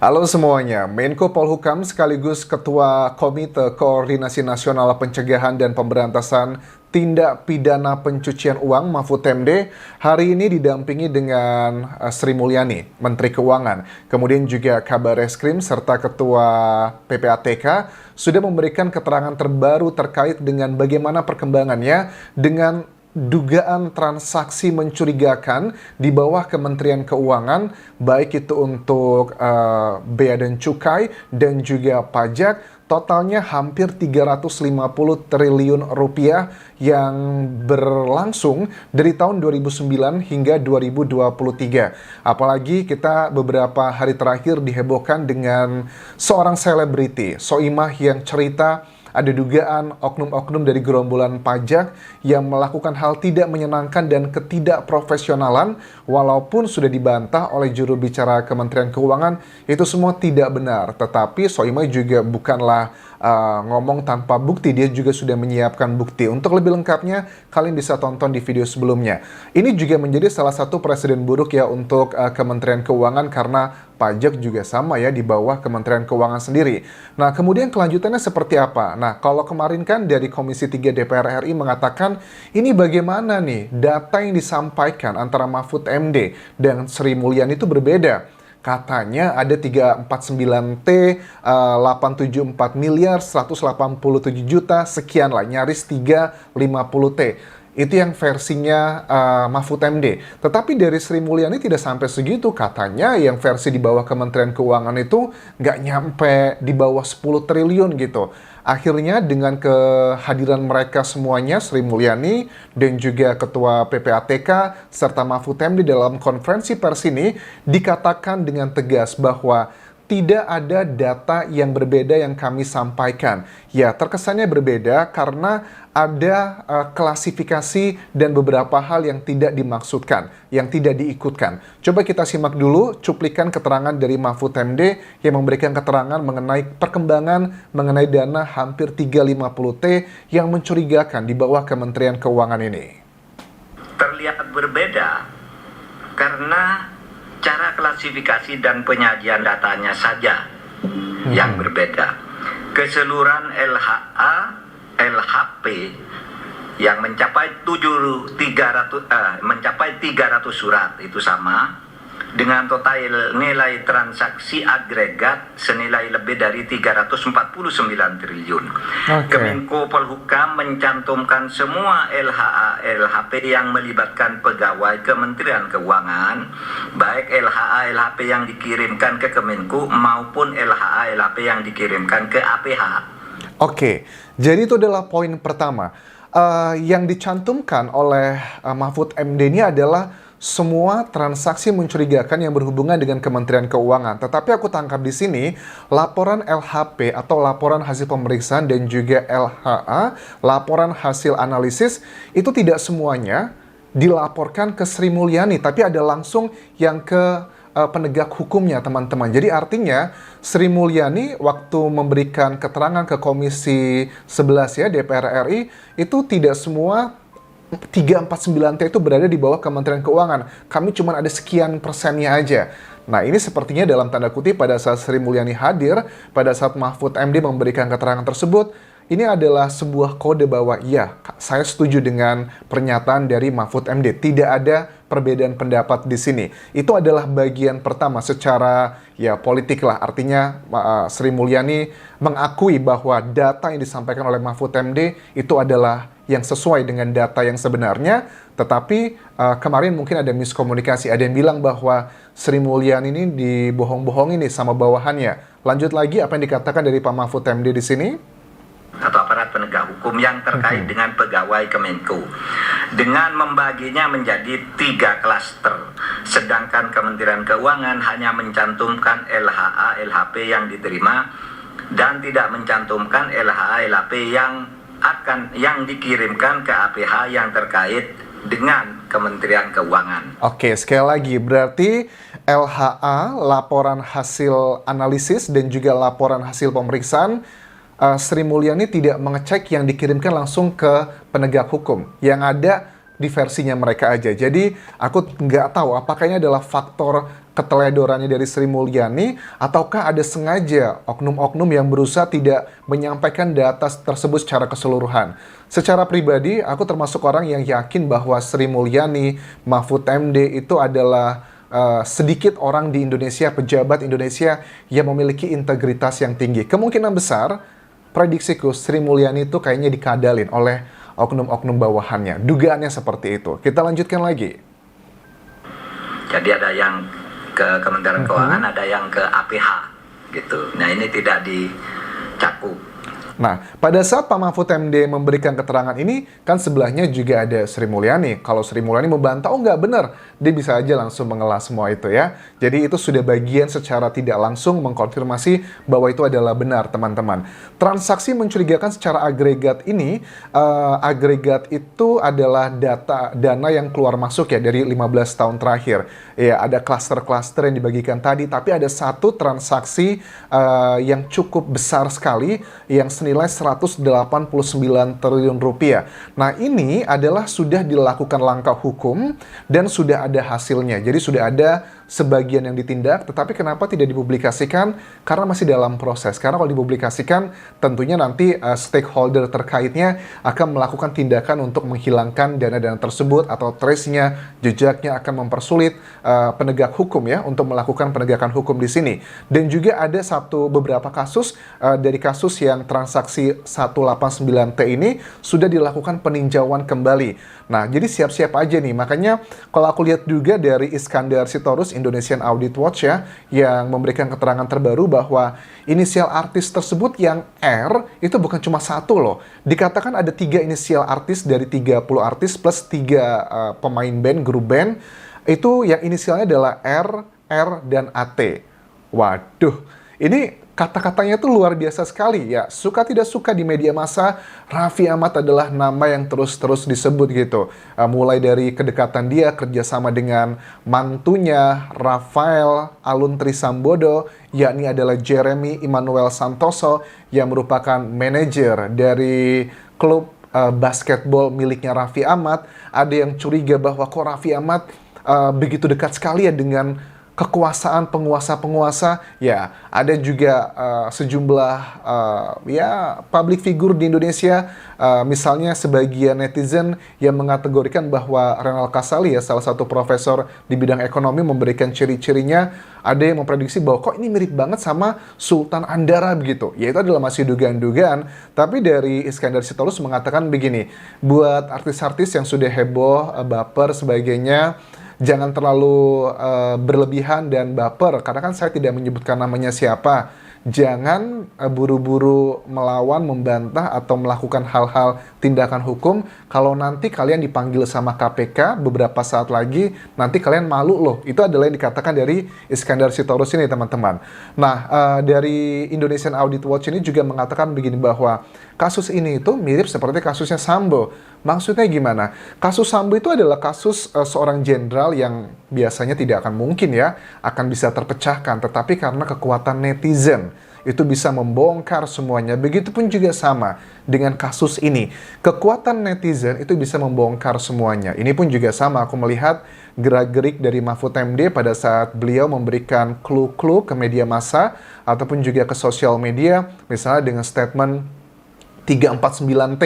Halo semuanya, Menko Polhukam sekaligus Ketua Komite Koordinasi Nasional Pencegahan dan Pemberantasan Tindak Pidana Pencucian Uang Mahfud MD hari ini didampingi dengan Sri Mulyani, Menteri Keuangan, kemudian juga Kabar Eskrim serta Ketua PPATK sudah memberikan keterangan terbaru terkait dengan bagaimana perkembangannya dengan dugaan transaksi mencurigakan di bawah Kementerian Keuangan, baik itu untuk bea dan cukai dan juga pajak, totalnya hampir 350 triliun rupiah yang berlangsung dari tahun 2009 hingga 2023. Apalagi kita beberapa hari terakhir dihebohkan dengan seorang selebriti, Soimah, yang cerita ada dugaan oknum-oknum dari gerombolan pajak yang melakukan hal tidak menyenangkan dan ketidakprofesionalan, walaupun sudah dibantah oleh juru bicara Kementerian Keuangan, itu semua tidak benar. Tetapi Soimah juga bukanlah ngomong tanpa bukti, dia juga sudah menyiapkan bukti. Untuk lebih lengkapnya, kalian bisa tonton di video sebelumnya. Ini juga menjadi salah satu presiden buruk ya untuk Kementerian Keuangan, karena pajak juga sama ya di bawah Kementerian Keuangan sendiri. Nah, kemudian kelanjutannya seperti apa? Nah, kalau kemarin kan dari Komisi 3 DPR RI mengatakan ini bagaimana nih data yang disampaikan antara Mahfud MD dan Sri Mulyani itu berbeda. Katanya ada 349T, 874 miliar, 187 juta, sekian lah, nyaris 350T. Itu yang versinya Mahfud MD. Tetapi dari Sri Mulyani tidak sampai segitu. Katanya yang versi di bawah Kementerian Keuangan itu nggak nyampe di bawah 10 triliun gitu. Akhirnya dengan kehadiran mereka semuanya, Sri Mulyani dan juga Ketua PPATK serta Mahfud MD dalam konferensi pers ini, dikatakan dengan tegas bahwa tidak ada data yang berbeda yang kami sampaikan. Ya, terkesannya berbeda karena ada klasifikasi dan beberapa hal yang tidak dimaksudkan, yang tidak diikutkan. Coba kita simak dulu cuplikan keterangan dari Mahfud MD yang memberikan keterangan mengenai perkembangan mengenai dana hampir 350T yang mencurigakan di bawah Kementerian Keuangan ini. Terlihat berbeda karena cara klasifikasi dan penyajian datanya saja yang berbeda. Keseluruhan LHA, LHP yang mencapai 300 surat itu sama dengan total nilai transaksi agregat senilai lebih dari 349 triliun. Kemenko Polhukam mencantumkan semua LHA, LHP yang melibatkan pegawai Kementerian Keuangan, baik LHA, LHP yang dikirimkan ke Kemenko maupun LHA, LHP yang dikirimkan ke APH. Oke, jadi itu adalah poin pertama. Yang dicantumkan oleh Mahfud MD ini adalah semua transaksi mencurigakan yang berhubungan dengan Kementerian Keuangan. Tetapi aku tangkap di sini laporan LHP atau laporan hasil pemeriksaan dan juga LHA, laporan hasil analisis, itu tidak semuanya dilaporkan ke Sri Mulyani, tapi ada langsung yang ke penegak hukumnya, teman-teman. Jadi artinya Sri Mulyani waktu memberikan keterangan ke Komisi 11 ya DPR RI, itu tidak semua 349T itu berada di bawah Kementerian Keuangan. Kami cuma ada sekian persennya aja. Nah, ini sepertinya dalam tanda kutip pada saat Sri Mulyani hadir, pada saat Mahfud MD memberikan keterangan tersebut, ini adalah sebuah kode bahwa ya, saya setuju dengan pernyataan dari Mahfud MD. Tidak ada perbedaan pendapat di sini. Itu adalah bagian pertama secara ya politik lah. Artinya Sri Mulyani mengakui bahwa data yang disampaikan oleh Mahfud MD itu adalah yang sesuai dengan data yang sebenarnya. Tetapi kemarin mungkin ada miskomunikasi. Ada yang bilang bahwa Sri Mulyani ini dibohong-bohongin nih sama bawahannya. Lanjut lagi apa yang dikatakan dari Pak Mahfud MD di sini? Atau aparat penegak hukum yang terkait dengan pegawai Kemenko dengan membaginya menjadi 3 klaster, sedangkan Kementerian Keuangan hanya mencantumkan LHA, LHP yang diterima dan tidak mencantumkan LHA, LHP yang dikirimkan ke APH yang terkait dengan Kementerian Keuangan. Oke, sekali lagi berarti LHA, laporan hasil analisis dan juga laporan hasil pemeriksaan, Sri Mulyani tidak mengecek yang dikirimkan langsung ke penegak hukum. Yang ada di versinya mereka aja. Jadi aku nggak tahu apakah ini adalah faktor keteledorannya dari Sri Mulyani ataukah ada sengaja oknum-oknum yang berusaha tidak menyampaikan data tersebut secara keseluruhan. Secara pribadi, aku termasuk orang yang yakin bahwa Sri Mulyani, Mahfud MD itu adalah sedikit orang di Indonesia, pejabat Indonesia yang memiliki integritas yang tinggi. Kemungkinan besar, prediksiku Sri Mulyani itu kayaknya dikadalin oleh oknum-oknum bawahannya. Dugaannya seperti itu. Kita lanjutkan lagi. Jadi ada yang ke Kementerian Keuangan, ada yang ke APH gitu. Nah, ini tidak dicakup. Nah, pada saat Pak Mahfud MD memberikan keterangan ini, kan sebelahnya juga ada Sri Mulyani. Kalau Sri Mulyani membantah, oh nggak benar, dia bisa aja langsung mengelah semua itu ya. Jadi itu sudah bagian secara tidak langsung mengkonfirmasi bahwa itu adalah benar, teman-teman. Transaksi mencurigakan secara agregat ini, agregat itu adalah dana yang keluar masuk ya dari 15 tahun terakhir. Ya, ada klaster-klaster yang dibagikan tadi, tapi ada satu transaksi yang cukup besar sekali, yang senilai 189 triliun rupiah. Nah, ini adalah sudah dilakukan langkah hukum dan sudah ada hasilnya. Jadi sudah ada sebagian yang ditindak, tetapi kenapa tidak dipublikasikan? Karena masih dalam proses. Karena kalau dipublikasikan, tentunya nanti stakeholder terkaitnya akan melakukan tindakan untuk menghilangkan dana-dana tersebut atau trace-nya, jejaknya akan mempersulit penegak hukum ya untuk melakukan penegakan hukum di sini. Dan juga ada beberapa kasus dari kasus yang transaksi 189T ini sudah dilakukan peninjauan kembali. Nah, jadi siap-siap aja nih. Makanya kalau aku lihat juga dari Iskandar Sitorus, Indonesian Audit Watch ya, yang memberikan keterangan terbaru bahwa inisial artis tersebut yang R itu bukan cuma satu loh. Dikatakan ada 3 inisial artis dari 30 artis plus 3 pemain band, grup band. Itu yang inisialnya adalah R, R, dan AT. Waduh, ini kata-katanya tuh luar biasa sekali ya. Suka tidak suka di media massa, Raffi Ahmad adalah nama yang terus-terus disebut gitu. Mulai dari kedekatan dia kerjasama dengan mantunya Rafael Aluntri Sambodo, yakni adalah Jeremy Emmanuel Santoso yang merupakan manajer dari klub basketball miliknya Raffi Ahmad. Ada yang curiga bahwa kok Raffi Ahmad begitu dekat sekali ya dengan kekuasaan penguasa-penguasa. Ya, ada juga sejumlah public figure di Indonesia, misalnya sebagian netizen yang mengategorikan bahwa Renal Kasali ya, salah satu profesor di bidang ekonomi, memberikan ciri-cirinya. Ada yang memprediksi bahwa kok ini mirip banget sama Sultan Andara begitu. Ya, itu adalah masih dugaan-dugaan. Tapi dari Iskandar Sitorus mengatakan begini, buat artis-artis yang sudah heboh, baper, sebagainya, jangan terlalu berlebihan dan baper, karena kan saya tidak menyebutkan namanya siapa. Jangan buru-buru melawan, membantah, atau melakukan hal-hal tindakan hukum. Kalau nanti kalian dipanggil sama KPK beberapa saat lagi, nanti kalian malu loh. Itu adalah yang dikatakan dari Iskandar Sitorus ini, teman-teman. Nah, dari Indonesian Audit Watch ini juga mengatakan begini, bahwa kasus ini itu mirip seperti kasusnya Sambo. Maksudnya gimana? Kasus Sambo itu adalah kasus seorang jenderal yang biasanya tidak akan mungkin ya akan bisa terpecahkan, tetapi karena kekuatan netizen itu bisa membongkar semuanya. Begitupun juga sama dengan kasus ini. Kekuatan netizen itu bisa membongkar semuanya. Ini pun juga sama, aku melihat gerak-gerik dari Mahfud MD pada saat beliau memberikan clue-clue ke media massa ataupun juga ke sosial media, misalnya dengan statement 349T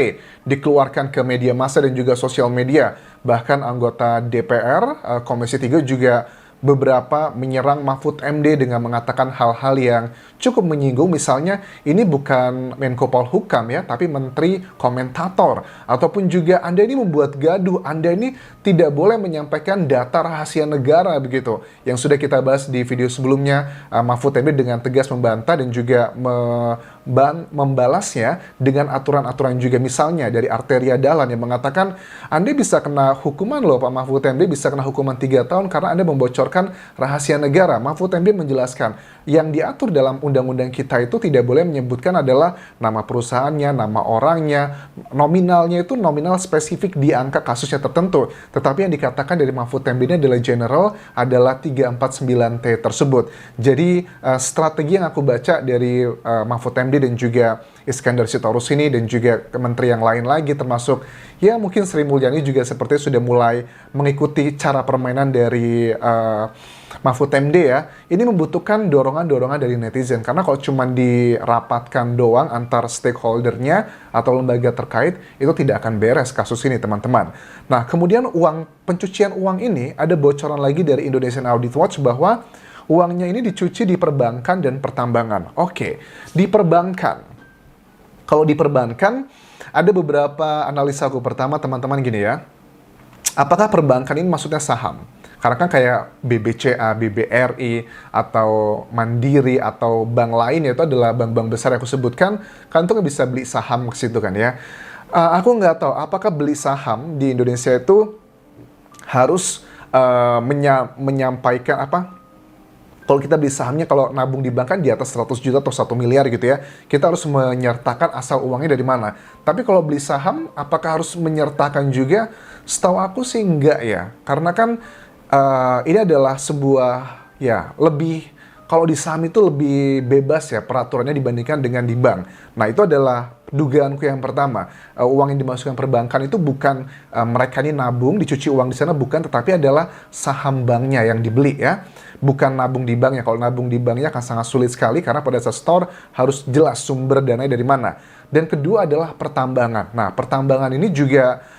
dikeluarkan ke media massa dan juga sosial media. Bahkan anggota DPR, Komisi 3 juga beberapa menyerang Mahfud MD dengan mengatakan hal-hal yang cukup menyinggung. Misalnya, ini bukan Menko Polhukam ya, tapi Menteri Komentator. Ataupun juga Anda ini membuat gaduh, Anda ini tidak boleh menyampaikan data rahasia negara begitu. Yang sudah kita bahas di video sebelumnya, Mahfud MD dengan tegas membantah dan juga membalasnya dengan aturan-aturan juga, misalnya dari Arteria Dahlan yang mengatakan Anda bisa kena hukuman loh, Pak Mahfud MD bisa kena hukuman 3 tahun karena Anda membocorkan rahasia negara. Mahfud MD menjelaskan, yang diatur dalam undang-undang kita itu tidak boleh menyebutkan adalah nama perusahaannya, nama orangnya, nominalnya itu nominal spesifik di angka kasusnya tertentu. Tetapi yang dikatakan dari Mahfud MD ini adalah general adalah 349T tersebut. Jadi strategi yang aku baca dari Mahfud MD dan juga Iskandar Sitorus ini dan juga menteri yang lain lagi termasuk ya mungkin Sri Mulyani juga sepertinya sudah mulai mengikuti cara permainan dari Mahfud MD ya. Ini membutuhkan dorongan-dorongan dari netizen karena kalau cuma dirapatkan doang antar stakeholdernya atau lembaga terkait itu tidak akan beres kasus ini teman-teman. Nah kemudian pencucian uang ini ada bocoran lagi dari Indonesian Audit Watch bahwa uangnya ini dicuci di perbankan dan pertambangan. Oke, di perbankan. Kalau di perbankan, ada beberapa analisa aku. Pertama, teman-teman gini ya. Apakah perbankan ini maksudnya saham? Karena kan kayak BBCA, BBRI, atau Mandiri, atau bank lain, yaitu adalah bank-bank besar yang aku sebutkan, kan tuh bisa beli saham ke situ kan ya. Aku nggak tahu apakah beli saham di Indonesia itu harus menyampaikan apa? Kalau kita beli sahamnya, kalau nabung di bank kan di atas 100 juta atau 1 miliar gitu ya. Kita harus menyertakan asal uangnya dari mana. Tapi kalau beli saham, apakah harus menyertakan juga? Setahu aku sih enggak ya. Karena kan ini adalah sebuah, ya lebih, kalau di saham itu lebih bebas ya peraturannya dibandingkan dengan di bank. Nah itu adalah dugaanku yang pertama. Uang yang dimasukkan perbankan itu bukan mereka ini nabung, dicuci uang di sana, bukan. Tetapi adalah saham banknya yang dibeli ya. Bukan nabung di banknya. Kalau nabung di banknya akan sangat sulit sekali karena pada saat store harus jelas sumber dananya dari mana. Dan kedua adalah pertambangan. Nah, pertambangan ini juga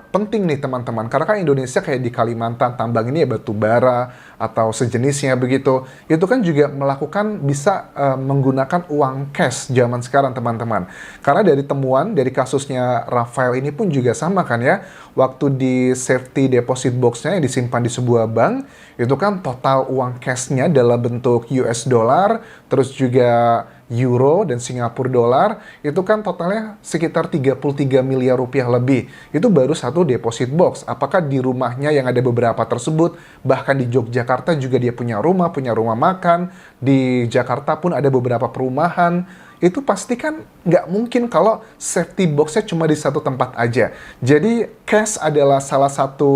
penting nih teman-teman. Karena kan Indonesia kayak di Kalimantan, tambang ini ya batu bara atau sejenisnya begitu. Itu kan juga melakukan bisa menggunakan uang cash zaman sekarang teman-teman. Karena dari temuan dari kasusnya Rafael ini pun juga sama kan ya. Waktu di safety deposit box-nya yang disimpan di sebuah bank, itu kan total uang cash-nya dalam bentuk US dollar, terus juga euro dan Singapura dolar, itu kan totalnya sekitar 33 miliar rupiah lebih. Itu baru satu deposit box. Apakah di rumahnya yang ada beberapa tersebut, bahkan di Yogyakarta juga dia punya rumah makan, di Jakarta pun ada beberapa perumahan, itu pasti kan nggak mungkin kalau safety box-nya cuma di satu tempat aja. Jadi cash adalah salah satu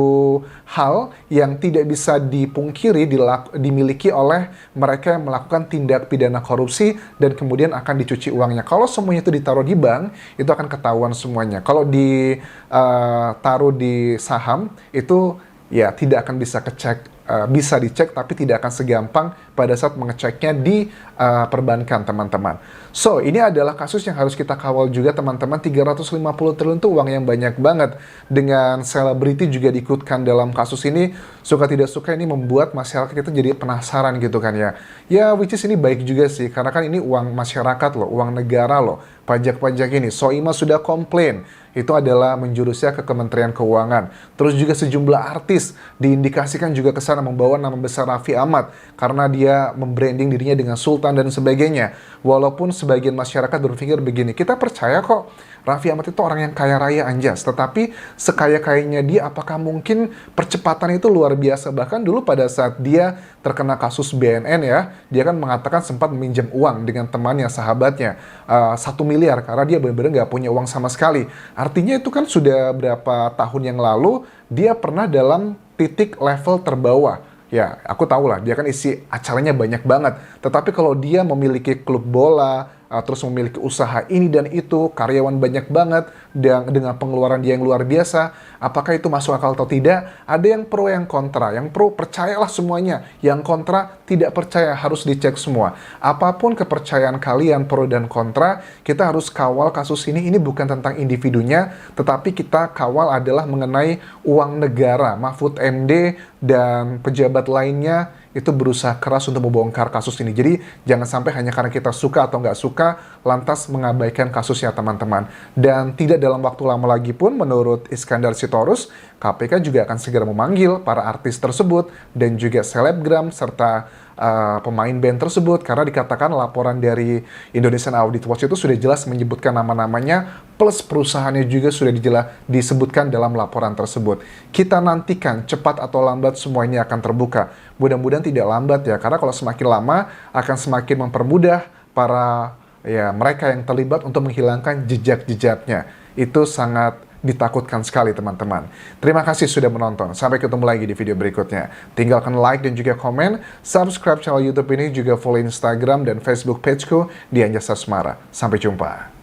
hal yang tidak bisa dipungkiri dimiliki oleh mereka yang melakukan tindak pidana korupsi dan kemudian akan dicuci uangnya. Kalau semuanya itu ditaruh di bank, itu akan ketahuan semuanya. Kalau ditaruh di saham, itu ya tidak akan bisa bisa dicek tapi tidak akan segampang pada saat mengeceknya di perbankan teman-teman. So, ini adalah kasus yang harus kita kawal juga teman-teman. 350 triliun itu uang yang banyak banget. Dengan selebriti juga diikutkan dalam kasus ini, suka tidak suka ini membuat masyarakat kita jadi penasaran gitu kan ya. Ya, which is ini baik juga sih, karena kan ini uang masyarakat loh, uang negara loh, pajak-pajak ini. Soimah sudah komplain, itu adalah menjurusnya ke Kementerian Keuangan. Terus juga sejumlah artis diindikasikan juga ke sana membawa nama besar Raffi Ahmad karena dia membranding dirinya dengan Sultan dan sebagainya. Walaupun sebagian masyarakat berpikir begini, kita percaya kok Raffi Ahmad itu orang yang kaya raya anjas, tetapi sekaya-kayanya dia apakah mungkin percepatan itu luar biasa? Bahkan dulu pada saat dia terkena kasus BNN ya, dia kan mengatakan sempat meminjam uang dengan temannya, sahabatnya, 1 miliar karena dia benar-benar nggak punya uang sama sekali. Artinya itu kan sudah berapa tahun yang lalu dia pernah dalam titik level terbawah. Ya, aku tahu lah, dia kan isi acaranya banyak banget. Tetapi kalau dia memiliki klub bola, terus memiliki usaha ini dan itu, karyawan banyak banget, dan dengan pengeluaran dia yang luar biasa, apakah itu masuk akal atau tidak? Ada yang pro, yang kontra. Yang pro, percayalah semuanya. Yang kontra, tidak percaya, harus dicek semua. Apapun kepercayaan kalian, pro dan kontra, kita harus kawal kasus ini. Ini bukan tentang individunya, tetapi kita kawal adalah mengenai uang negara. Mahfud MD dan pejabat lainnya itu berusaha keras untuk membongkar kasus ini. Jadi jangan sampai hanya karena kita suka atau nggak suka, lantas mengabaikan kasusnya teman-teman. Dan tidak dalam waktu lama lagi pun, menurut Iskandar Sitorus, KPK juga akan segera memanggil para artis tersebut dan juga selebgram serta pemain band tersebut, karena dikatakan laporan dari Indonesian Audit Watch itu sudah jelas menyebutkan nama-namanya, plus perusahaannya juga sudah disebutkan dalam laporan tersebut. Kita nantikan cepat atau lambat semua ini akan terbuka. Mudah-mudahan tidak lambat ya, karena kalau semakin lama akan semakin mempermudah para mereka yang terlibat untuk menghilangkan jejak-jejaknya. Itu sangat ditakutkan sekali teman-teman. Terima kasih sudah menonton. Sampai ketemu lagi di video berikutnya. Tinggalkan like dan juga komen. Subscribe channel YouTube ini, juga follow Instagram dan Facebook pageku di Anjasa Semara. Sampai jumpa.